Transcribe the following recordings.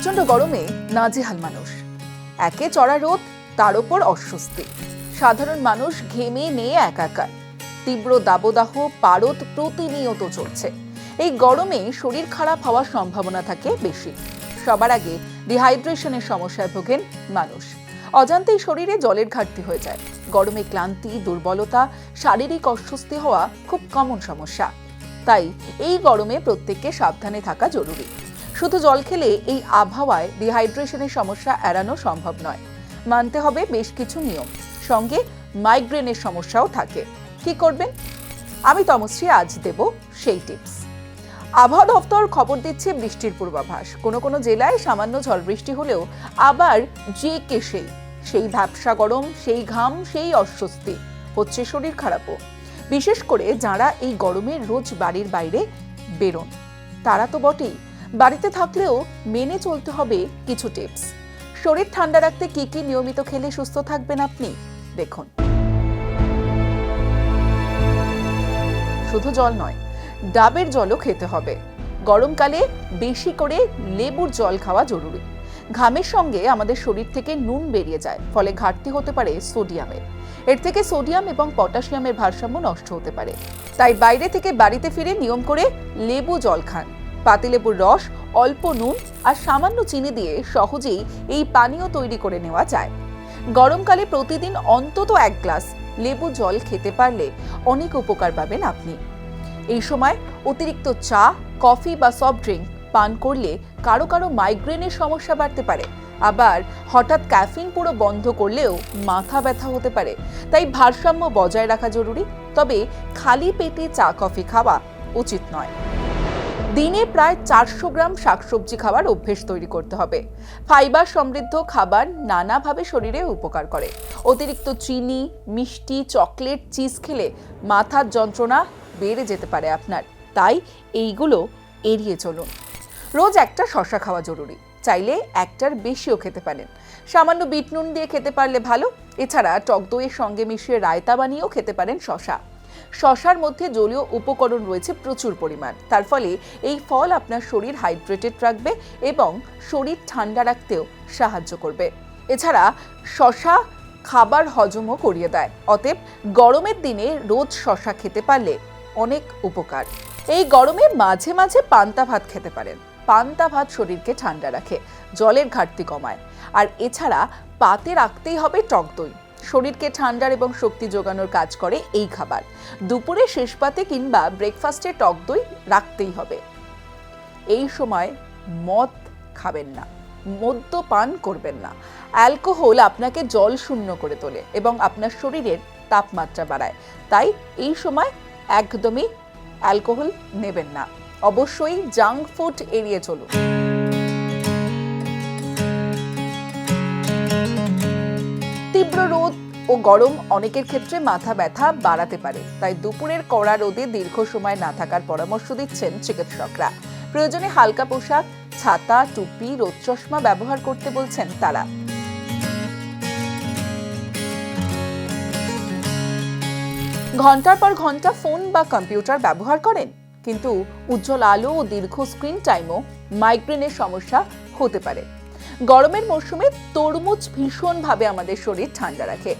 প্রচন্ড গরমে নাজেহাল মানুষ, একে চড়া রোদ, তার উপর অস্বস্তি। সাধারণ মানুষ ঘেমে নিয়ে একাকার। তীব্র দাবদাহ, পারদ প্রতিনিয়ত চলছে। এই গরমে শরীর খারাপ হওয়ার সম্ভাবনা থাকে বেশি। সবার আগে ডিহাইড্রেশনের সমস্যায় ভোগেন মানুষ। অজান্তেই শরীরে জলের ঘাটতি হয়ে যায়। গরমে ক্লান্তি, দুর্বলতা, শারীরিক অস্বস্তি হওয়া খুব কমন সমস্যা। তাই এই গরমে প্রত্যেককে সাবধানে থাকা জরুরি। শুধু জল খেলে এই আবহাওয়ায় ডিহাইড্রেশনের সমস্যা এড়ানো সম্ভব নয়। মানতে হবে বেশ কিছু নিয়ম, সঙ্গে মাইগ্রেনের সমস্যাও থাকে। কি করবেন? আমি তমশ্রী আজ দেব সেই টিপস। আবহাওয়া দপ্তর খবর দিচ্ছে বৃষ্টির পূর্বাভাস। কোনো কোনো জেলায় সামান্য ঝড় বৃষ্টি হলেও আবার যে কে সেই ভ্যাপসা গরম, সেই ঘাম, সেই অস্বস্তি, হচ্ছে শরীর খারাপও। বিশেষ করে যারা এই গরমে রোজ বাড়ির বাইরে বেরোন, তারা তো বটেই। বাড়িতে থাকলেও মেনে চলতে হবে কিছু টিপস। শরীর ঠান্ডা রাখতে কি কি নিয়মিত খেলে সুস্থ থাকবেন আপনি, দেখুন। শুধু জল নয়, ডাবের জলও খেতে হবে। গরমকালে বেশি করে লেবুর জল খাওয়া জরুরি। ঘামের সঙ্গে আমাদের শরীর থেকে নুন বেরিয়ে যায়, ফলে ঘাটতি হতে পারে সোডিয়ামের। এর থেকে সোডিয়াম এবং পটাশিয়ামের ভারসাম্য নষ্ট হতে পারে। তাই বাইরে থেকে বাড়িতে ফিরে নিয়ম করে লেবু জল খান। পাতিলেবুর রস, অল্প নুন আর সামান্য চিনি দিয়ে সহজেই এই পানীয় তৈরি করে নেওয়া যায়। গরমকালে প্রতিদিন অন্তত 1 গ্লাস লেবু জল খেতে পারলে অনেক উপকার পাবেন আপনি। এই সময় অতিরিক্ত চা, কফি বা সফট ড্রিঙ্ক পান করলে কারো কারো মাইগ্রেনের সমস্যা বাড়তে পারে। আবার হঠাৎ ক্যাফিন পুরো বন্ধ করলেও মাথা ব্যথা হতে পারে। তাই ভারসাম্য বজায় রাখা জরুরি। তবে খালি পেটে চা, কফি খাওয়া উচিত নয়। দিনে প্রায় 400 গ্রাম শাকসবজি খাওয়ার অভ্যেস তৈরি করতে হবে। ফাইবার সমৃদ্ধ খাবার নানাভাবে শরীরে উপকার করে। অতিরিক্ত চিনি, মিষ্টি, চকলেট, চিজ খেলে মাথার যন্ত্রণা বেড়ে যেতে পারে আপনার। তাই এইগুলো এড়িয়ে চলুন। রোজ একটা শসা খাওয়া জরুরি। চাইলে একটার বেশিও খেতে পারেন। সামান্য বিট নুন দিয়ে খেতে পারলে ভালো। এছাড়া টক দইয়ের সঙ্গে মিশিয়ে রায়তা বানিয়েও খেতে পারেন শসা। শসার মধ্যে জলীয় উপকরণ রয়েছে প্রচুর পরিমাণ। তার ফলে এই ফল আপনার শরীর হাইড্রেটেড রাখবে এবং শরীর ঠান্ডা রাখতেও সাহায্য করবে। এছাড়া শসা খাবার হজমও করিয়ে দেয়। অতএব গরমের দিনে রোজ শসা খেতে পারলে অনেক উপকার। এই গরমে মাঝে মাঝে পান্তা ভাত খেতে পারেন। পান্তা ভাত শরীরকে ঠান্ডা রাখে, জলের ঘাটতি কমায়। আর এছাড়া পাতে রাখতেই হবে টক দই। শরীরকে ঠান্ডার এবং শক্তি যোগানোর কাজ করে এই খাবার। দুপুরে শেষ পাতে কিংবা ব্রেকফাস্টে টক দই রাখতেই হবে। এই সময় মদ খাবেন না, মদ্যপান করবেন না। অ্যালকোহল আপনাকে জল শূন্য করে তোলে এবং আপনার শরীরের তাপমাত্রা বাড়ায়। তাই এই সময় একদমই অ্যালকোহল নেবেন না। অবশ্যই জাঙ্ক ফুড এড়িয়ে চলুন। তীব্র রোদ ও গরম অনেকের ক্ষেত্রে মাথা ব্যথা বাড়াতে পারে। তাই দুপুরের কড়া রোদে দীর্ঘ সময় না থাকার পরামর্শ দিচ্ছেন চিকিৎসকরা। প্রয়োজনে হালকা পোশাক, ছাতা, টুপি, রোদ চশমা ব্যবহার করতে বলছেন তারা। ঘন্টার পর ঘন্টা ফোন বা কম্পিউটার ব্যবহার করেন, কিন্তু উজ্জ্বল আলো ও দীর্ঘ স্ক্রিন টাইমও মাইগ্রেনের সমস্যা হতে পারে। গরমের মরশুমে তরমুজ ভীষণভাবে আমাদের শরীর ঠান্ডা রাখে,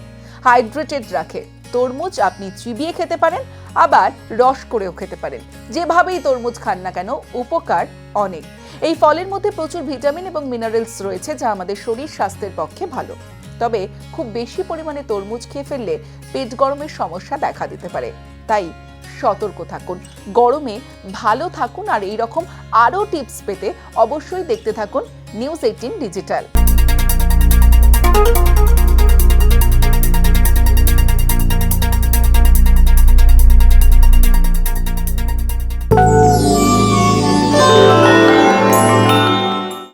হাইড্রেটেড রাখে। তরমুজ আপনি চিবিয়ে খেতে পারেন, আবার রস করেও খেতে পারেন। যেভাবেই তরমুজ খান না কেন, উপকার অনেক। এই ফলের মধ্যে প্রচুর ভিটামিন এবং মিনারেলস রয়েছে, যা আমাদের শরীর স্বাস্থ্যের পক্ষে ভালো। তবে খুব বেশি পরিমাণে তরমুজ খেয়ে ফেললে পেট গরমের সমস্যা দেখা দিতে পারে। তাই সতর্ক থাকুন, গরমে ভালো থাকুন। আর এই রকম আরও টিপস পেতে অবশ্যই দেখতে থাকুন নিউজ 18 ডিজিটাল।